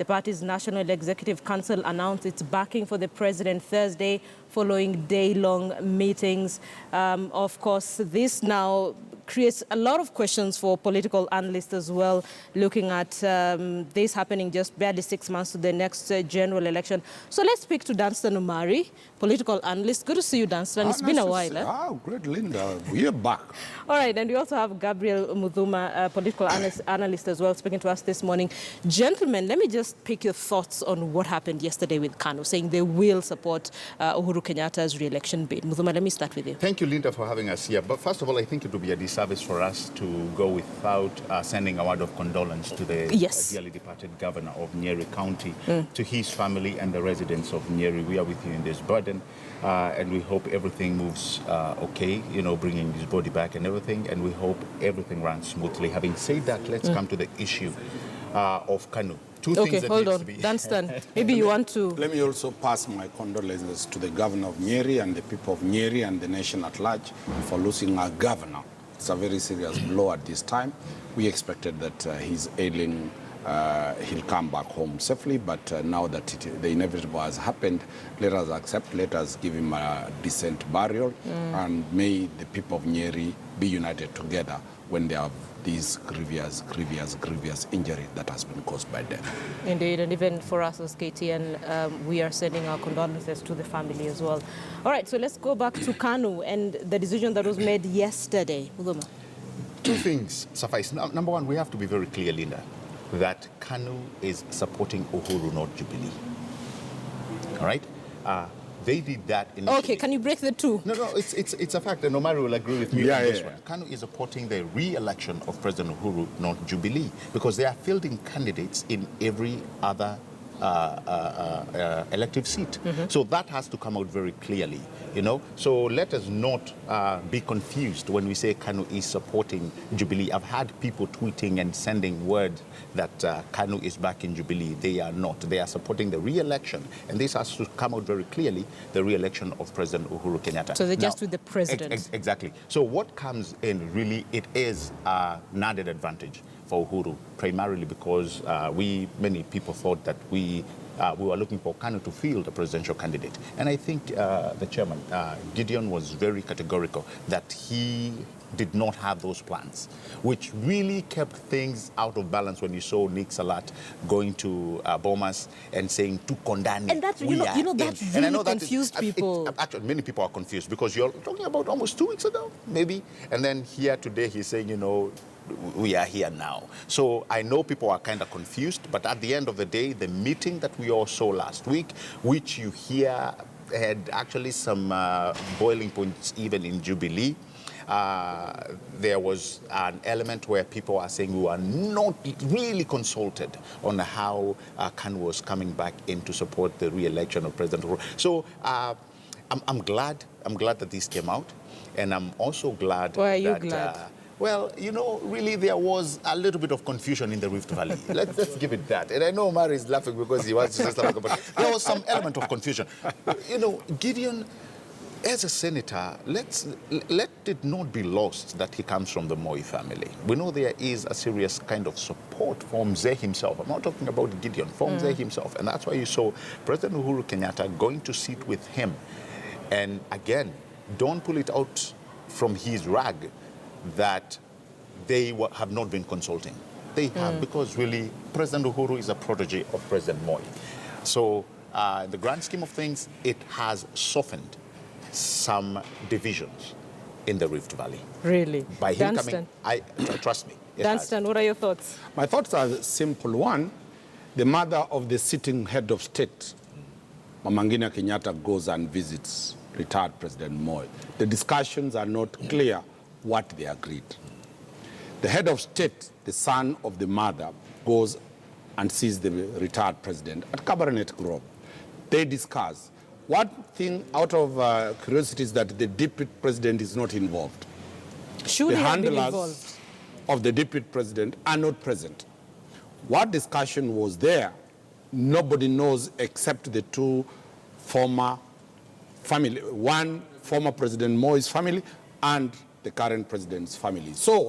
The party's National Executive Council announced its backing for the president Thursday following day-long meetings. Of course, this now creates a lot of questions for political analysts as well, looking at this happening just barely 6 months to the next general election. So let's speak to Danstan Umari, political analyst. Good to see you, Danstan. It's been a while. Great, Linda. We're back. All right, and we also have Gabriel Muduma, a political analyst as well, speaking to us this morning. Gentlemen, let me just pick your thoughts on what happened yesterday with KANU, saying they will support Uhuru Kenyatta's re-election bid. Muduma, let me start with you. Thank you, Linda, for having us here. But first of all, I think it would be a disservice for us to go without sending a word of condolence to the dearly departed governor of Nyeri County, to his family and the residents of Nyeri. We are with you in this burden, and we hope everything moves okay, you know, bringing his body back and everything, and we hope everything runs smoothly. Having said that, let's come to the issue of KANU. Okay, hold on. Danstan, maybe you want to... Let me also pass my condolences to the governor of Nyeri and the people of Nyeri and the nation at large for losing our governor. It's a very serious blow at this time. We expected that he's ailing, he'll come back home safely, but now that the inevitable has happened, let us accept, let us give him a decent burial, and may the people of Nyeri be united together when they have this grievous injury that has been caused by death. Indeed, and even for us as KTN, we are sending our condolences to the family as well. All right, so let's go back to KANU and the decision that was made yesterday. Muduma. Two things suffice. Number one, we have to be very clear, Linda, that KANU is supporting Uhuru, not Jubilee. All right? They did that initially. Okay, can you break the two? No, it's a fact, and Omari will agree with me on this one. KANU is supporting the re-election of President Uhuru, not Jubilee, because they are fielding candidates in every other elective seat. So that has to come out very clearly, you know. So let us not be confused when we say KANU is supporting Jubilee. I've had people tweeting and sending word that KANU is back in Jubilee. They are not. They are supporting the re-election, and this has to come out very clearly, the re-election of President Uhuru Kenyatta. So they're just with the president. Exactly. So what comes in, really, it is an added advantage for Uhuru, primarily because many people thought that we were looking for KANU to field a presidential candidate. And I think the chairman, Gideon, was very categorical that he did not have those plans, which really kept things out of balance when you saw Nick Salat going to Bomas and saying, to Kondani. And that's, you know that really confused people. Actually, many people are confused because you're talking about almost 2 weeks ago, maybe. And then here today, he's saying, you know, we are here now. So I know people are kind of confused, but at the end of the day, the meeting that we all saw last week, which you hear had actually some boiling points even in Jubilee, there was an element where people are saying we were not really consulted on how KANU was coming back in to support the re-election of President Uhuru. So I'm glad that this came out, and I'm also glad Why are you glad? Well, you know, really there was a little bit of confusion in the Rift Valley. Let's give it that. And I know Omar is laughing because he wants to say something, but there was some element of confusion. You know, Gideon, as a senator, let it not be lost that he comes from the Moi family. We know there is a serious kind of support for Mzee himself. I'm not talking about Gideon, for Mzee himself. And that's why you saw President Uhuru Kenyatta going to sit with him. And again, don't pull it out from his rag that they have not been consulting. They have, because really, President Uhuru is a protege of President Moi. So in the grand scheme of things, it has softened some divisions in the Rift Valley. Really? By him coming, trust me. Danstan, what are your thoughts? My thoughts are simple. One, the mother of the sitting head of state, Mama Ngina Kenyatta, goes and visits retired President Moi. The discussions are not clear what they agreed. The head of state, the son of the mother, goes and sees the retired president at Cabernet Grove. They discuss. One thing out of curiosity is that the deputy president is not involved. Should the he have been handlers involved? Of the deputy president are not present. What discussion was there, nobody knows except the two former family, one former President Moi's family and the current president's family. So